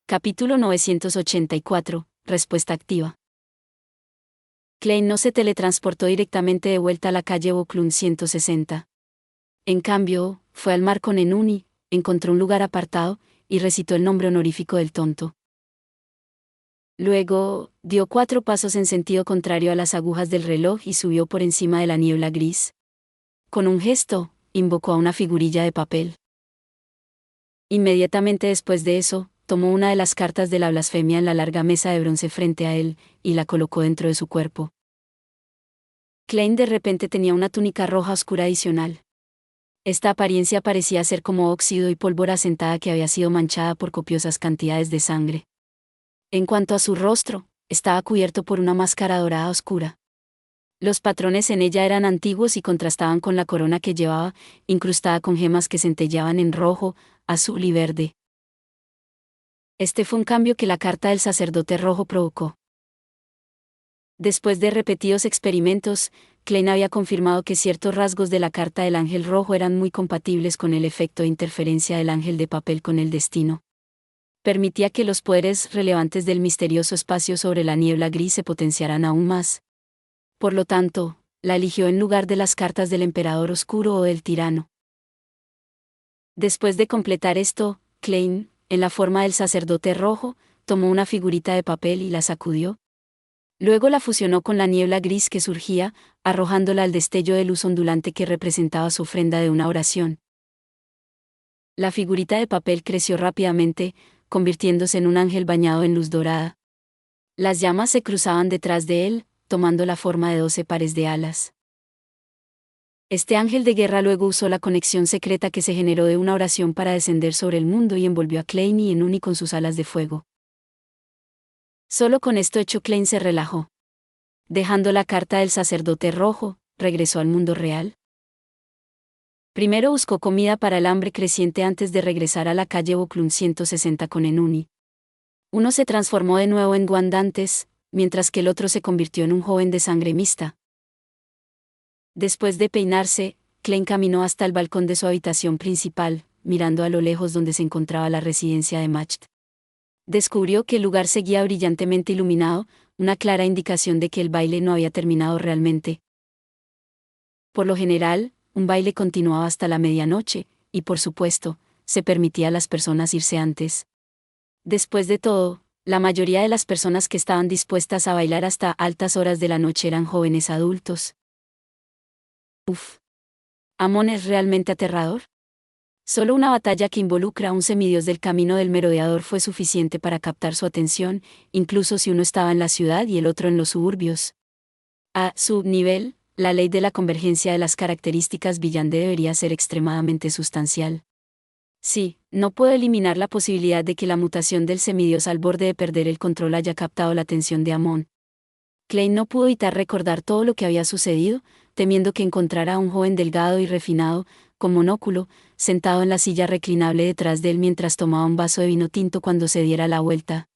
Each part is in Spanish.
Capítulo 984. Respuesta activa. Klein no se teletransportó directamente de vuelta a la calle Boklund 160. En cambio, fue al mar con Enuni, encontró un lugar apartado, y recitó el nombre honorífico del tonto. Luego, dio 4 pasos en sentido contrario a las agujas del reloj y subió por encima de la niebla gris. Con un gesto, invocó a una figurilla de papel. Inmediatamente después de eso, tomó una de las cartas de la blasfemia en la larga mesa de bronce frente a él, y la colocó dentro de su cuerpo. Klein de repente tenía una túnica roja oscura adicional. Esta apariencia parecía ser como óxido y pólvora sentada que había sido manchada por copiosas cantidades de sangre. En cuanto a su rostro, estaba cubierto por una máscara dorada oscura. Los patrones en ella eran antiguos y contrastaban con la corona que llevaba, incrustada con gemas que centelleaban en rojo, azul y verde. Este fue un cambio que la carta del sacerdote rojo provocó. Después de repetidos experimentos, Klein había confirmado que ciertos rasgos de la carta del ángel rojo eran muy compatibles con el efecto de interferencia del ángel de papel con el destino. Permitía que los poderes relevantes del misterioso espacio sobre la niebla gris se potenciaran aún más. Por lo tanto, la eligió en lugar de las cartas del emperador oscuro o del tirano. Después de completar esto, Klein, en la forma del sacerdote rojo, tomó una figurita de papel y la sacudió. Luego la fusionó con la niebla gris que surgía, arrojándola al destello de luz ondulante que representaba su ofrenda de una oración. La figurita de papel creció rápidamente, convirtiéndose en un ángel bañado en luz dorada. Las llamas se cruzaban detrás de él, tomando la forma de 12 pares de alas. Este ángel de guerra luego usó la conexión secreta que se generó de una oración para descender sobre el mundo y envolvió a Klein y Enuni con sus alas de fuego. Solo con esto hecho Klein se relajó. Dejando la carta del sacerdote rojo, regresó al mundo real. Primero buscó comida para el hambre creciente antes de regresar a la calle Boklund 160 con Enuni. Uno se transformó de nuevo en guandantes, mientras que el otro se convirtió en un joven de sangre mixta. Después de peinarse, Klein caminó hasta el balcón de su habitación principal, mirando a lo lejos donde se encontraba la residencia de Macht. Descubrió que el lugar seguía brillantemente iluminado, una clara indicación de que el baile no había terminado realmente. Por lo general, un baile continuaba hasta la medianoche, y por supuesto, se permitía a las personas irse antes. Después de todo, la mayoría de las personas que estaban dispuestas a bailar hasta altas horas de la noche eran jóvenes adultos. Uf. ¿Amon es realmente aterrador? Solo una batalla que involucra a un semidios del camino del merodeador fue suficiente para captar su atención, incluso si uno estaba en la ciudad y el otro en los suburbios. A su nivel, la ley de la convergencia de las características Villande debería ser extremadamente sustancial. Sí, no puedo eliminar la posibilidad de que la mutación del semidios al borde de perder el control haya captado la atención de Amon. Klein no pudo evitar recordar todo lo que había sucedido, temiendo que encontrara a un joven delgado y refinado, con monóculo, sentado en la silla reclinable detrás de él mientras tomaba un vaso de vino tinto cuando se diera la vuelta.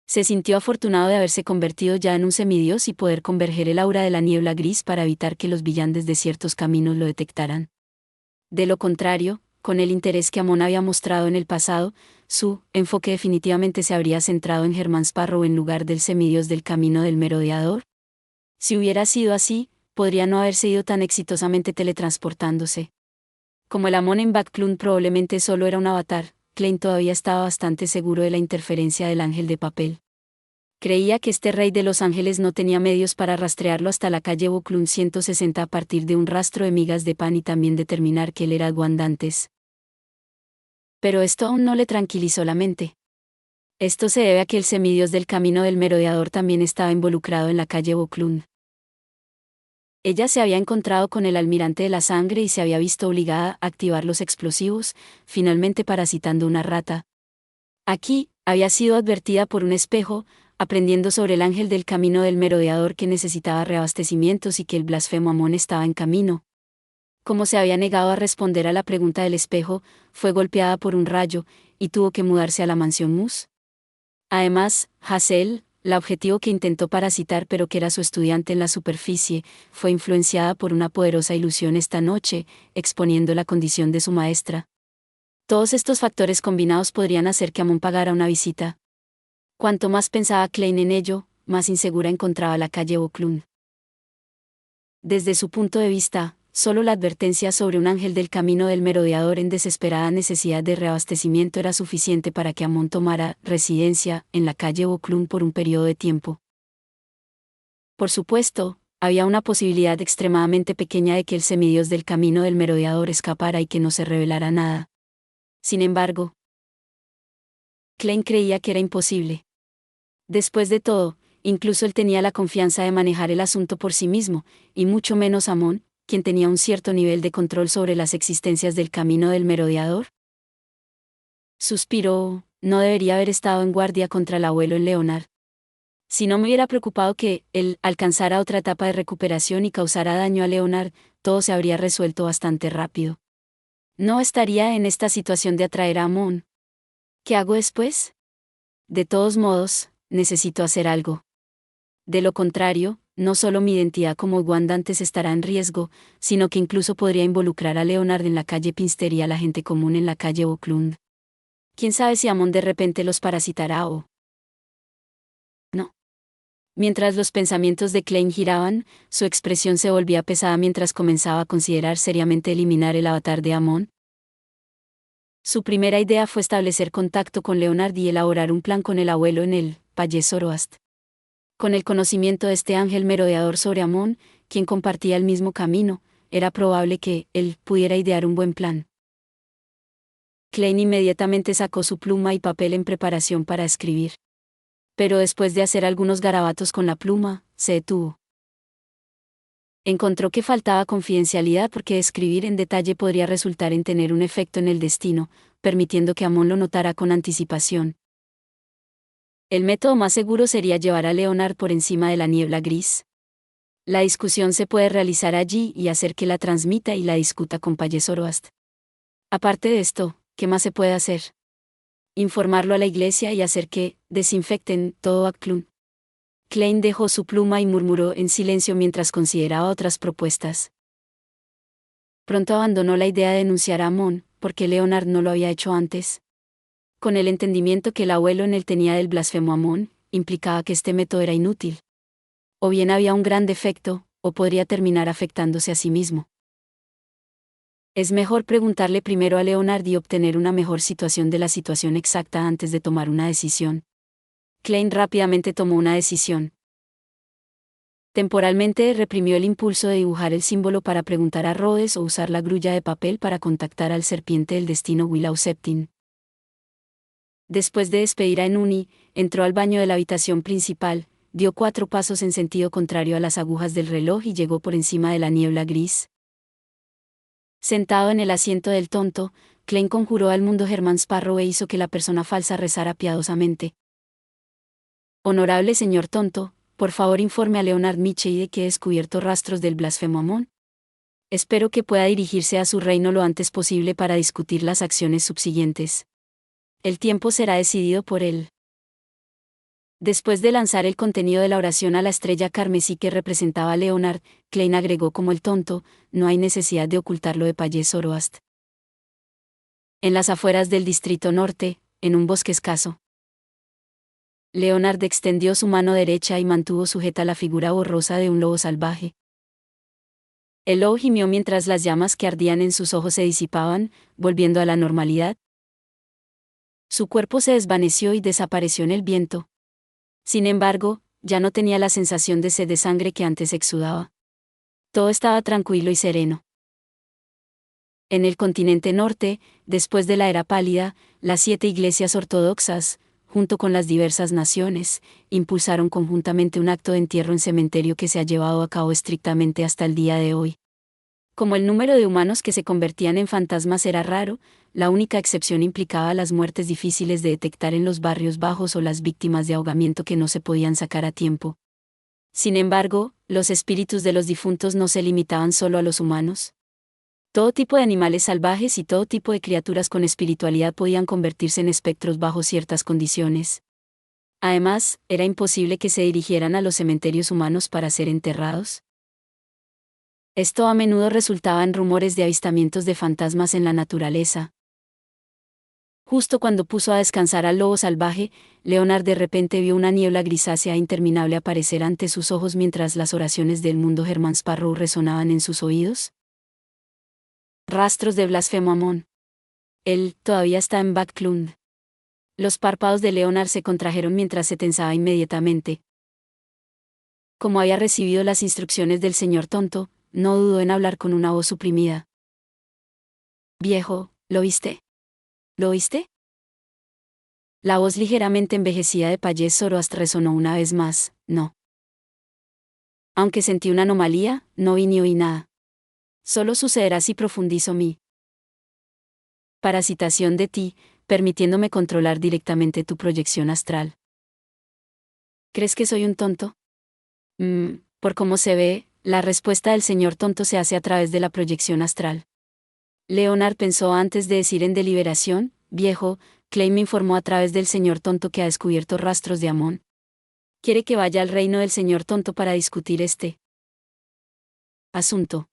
Se sintió afortunado de haberse convertido ya en un semidios y poder converger el aura de la niebla gris para evitar que los villandes de ciertos caminos lo detectaran. De lo contrario, con el interés que Amon había mostrado en el pasado, su enfoque definitivamente se habría centrado en Herman Sparrow en lugar del semidios del camino del merodeador. Si hubiera sido así, podría no haberse ido tan exitosamente teletransportándose. Como el Amon en Boklund probablemente solo era un avatar, Klein todavía estaba bastante seguro de la interferencia del ángel de papel. Creía que este rey de los ángeles no tenía medios para rastrearlo hasta la calle Boklund 160 a partir de un rastro de migas de pan y también determinar que él era guandantes. Pero esto aún no le tranquilizó la mente. Esto se debe a que el semidios del camino del merodeador también estaba involucrado en la calle Boklund. Ella se había encontrado con el almirante de la sangre y se había visto obligada a activar los explosivos, finalmente parasitando una rata. Aquí, había sido advertida por un espejo, aprendiendo sobre el ángel del camino del merodeador que necesitaba reabastecimientos y que el blasfemo Amon estaba en camino. Como se había negado a responder a la pregunta del espejo, fue golpeada por un rayo, y tuvo que mudarse a la mansión Mus. Además, Hazel, la objetivo que intentó parasitar pero que era su estudiante en la superficie, fue influenciada por una poderosa ilusión esta noche, exponiendo la condición de su maestra. Todos estos factores combinados podrían hacer que Amon pagara una visita. Cuanto más pensaba Klein en ello, más insegura encontraba la calle Boklund. Desde su punto de vista, solo la advertencia sobre un ángel del camino del merodeador en desesperada necesidad de reabastecimiento era suficiente para que Amon tomara residencia en la calle Boklund por un periodo de tiempo. Por supuesto, había una posibilidad extremadamente pequeña de que el semidios del camino del merodeador escapara y que no se revelara nada. Sin embargo, Klein creía que era imposible. Después de todo, incluso él tenía la confianza de manejar el asunto por sí mismo, y mucho menos Amon, quien tenía un cierto nivel de control sobre las existencias del camino del merodeador. Suspiró, no debería haber estado en guardia contra el abuelo en Leonard. Si no me hubiera preocupado que él alcanzara otra etapa de recuperación y causara daño a Leonard, todo se habría resuelto bastante rápido. No estaría en esta situación de atraer a Amon. ¿Qué hago después? De todos modos, necesito hacer algo. De lo contrario, no solo mi identidad como guandantes estará en riesgo, sino que incluso podría involucrar a Leonard en la calle Pinster y a la gente común en la calle Boklund. ¿Quién sabe si Amon de repente los parasitará o no? Mientras los pensamientos de Klein giraban, su expresión se volvía pesada mientras comenzaba a considerar seriamente eliminar el avatar de Amon. Su primera idea fue establecer contacto con Leonard y elaborar un plan con el abuelo en el Valle Zoroast. Con el conocimiento de este ángel merodeador sobre Amon, quien compartía el mismo camino, era probable que él pudiera idear un buen plan. Klein inmediatamente sacó su pluma y papel en preparación para escribir. Pero después de hacer algunos garabatos con la pluma, se detuvo. Encontró que faltaba confidencialidad porque escribir en detalle podría resultar en tener un efecto en el destino, permitiendo que Amon lo notara con anticipación. El método más seguro sería llevar a Leonard por encima de la niebla gris. La discusión se puede realizar allí y hacer que la transmita y la discuta con Valle Zoroast. Aparte de esto, ¿qué más se puede hacer? Informarlo a la iglesia y hacer que desinfecten todo Boklund. Klein dejó su pluma y murmuró en silencio mientras consideraba otras propuestas. Pronto abandonó la idea de denunciar a Amon, porque Leonard no lo había hecho antes. Con el entendimiento que el abuelo en él tenía del blasfemo Amon, implicaba que este método era inútil. O bien había un gran defecto, o podría terminar afectándose a sí mismo. Es mejor preguntarle primero a Leonard y obtener una mejor situación de la situación exacta antes de tomar una decisión. Klein rápidamente tomó una decisión. Temporalmente reprimió el impulso de dibujar el símbolo para preguntar a Rhodes o usar la grulla de papel para contactar al serpiente del destino Willow Septim. Después de despedir a Enuni, entró al baño de la habitación principal, dio 4 pasos en sentido contrario a las agujas del reloj y llegó por encima de la niebla gris. Sentado en el asiento del tonto, Klein conjuró al mundo Germán Sparrow e hizo que la persona falsa rezara piadosamente. Honorable señor tonto, por favor informe a Leonard Mitchell de que he descubierto rastros del blasfemo Amon. Espero que pueda dirigirse a su reino lo antes posible para discutir las acciones subsiguientes. El tiempo será decidido por él. Después de lanzar el contenido de la oración a la estrella carmesí que representaba a Leonard, Klein agregó como el tonto, no hay necesidad de ocultarlo de Valle Zoroast. En las afueras del distrito norte, en un bosque escaso. Leonard extendió su mano derecha y mantuvo sujeta la figura borrosa de un lobo salvaje. El lobo gimió mientras las llamas que ardían en sus ojos se disipaban, volviendo a la normalidad. Su cuerpo se desvaneció y desapareció en el viento. Sin embargo, ya no tenía la sensación de sed de sangre que antes exudaba. Todo estaba tranquilo y sereno. En el continente norte, después de la Era Pálida, las 7 iglesias ortodoxas, junto con las diversas naciones, impulsaron conjuntamente un acto de entierro en cementerio que se ha llevado a cabo estrictamente hasta el día de hoy. Como el número de humanos que se convertían en fantasmas era raro, la única excepción implicaba las muertes difíciles de detectar en los barrios bajos o las víctimas de ahogamiento que no se podían sacar a tiempo. Sin embargo, los espíritus de los difuntos no se limitaban solo a los humanos. Todo tipo de animales salvajes y todo tipo de criaturas con espiritualidad podían convertirse en espectros bajo ciertas condiciones. Además, era imposible que se dirigieran a los cementerios humanos para ser enterrados. Esto a menudo resultaba en rumores de avistamientos de fantasmas en la naturaleza. Justo cuando puso a descansar al lobo salvaje, Leonard de repente vio una niebla grisácea e interminable aparecer ante sus ojos mientras las oraciones del mundo Herman Sparrow resonaban en sus oídos. Rastros de blasfemo Amón. Él todavía está en Backlund. Los párpados de Leonard se contrajeron mientras se tensaba inmediatamente. Como había recibido las instrucciones del señor tonto, no dudó en hablar con una voz suprimida. Viejo, ¿lo viste? ¿Lo oíste? La voz ligeramente envejecida de Payés Zoroast resonó una vez más, no. Aunque sentí una anomalía, no vi ni oí nada. Solo sucederá si profundizo mi parasitación de ti, permitiéndome controlar directamente tu proyección astral. ¿Crees que soy un tonto? Por cómo se ve, la respuesta del señor tonto se hace a través de la proyección astral. Leonard pensó antes de decir en deliberación, viejo, Clay me informó a través del señor tonto que ha descubierto rastros de Amón. Quiere que vaya al reino del señor tonto para discutir este asunto.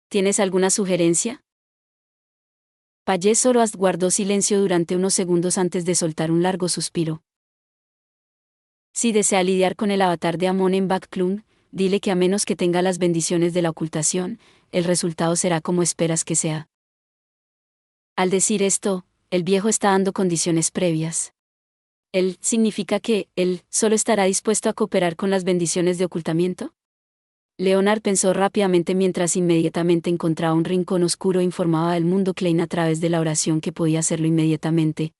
¿Tienes alguna sugerencia? Payés Zoroast guardó silencio durante unos segundos antes de soltar un largo suspiro. Si desea lidiar con el avatar de Amón en Backlund, dile que a menos que tenga las bendiciones de la ocultación, el resultado será como esperas que sea. Al decir esto, el viejo está dando condiciones previas. ¿Él significa que él solo estará dispuesto a cooperar con las bendiciones de ocultamiento? Leonard pensó rápidamente mientras inmediatamente encontraba un rincón oscuro e informaba del mundo Klein a través de la oración que podía hacerlo inmediatamente.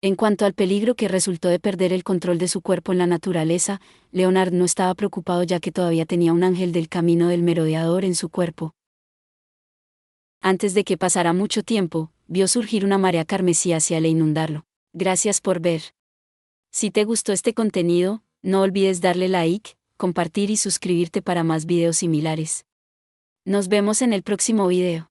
En cuanto al peligro que resultó de perder el control de su cuerpo en la naturaleza, Leonard no estaba preocupado ya que todavía tenía un ángel del camino del merodeador en su cuerpo. Antes de que pasara mucho tiempo, vio surgir una marea carmesí hacia él e inundarlo. Gracias por ver. Si te gustó este contenido, no olvides darle like, compartir y suscribirte para más videos similares. Nos vemos en el próximo video.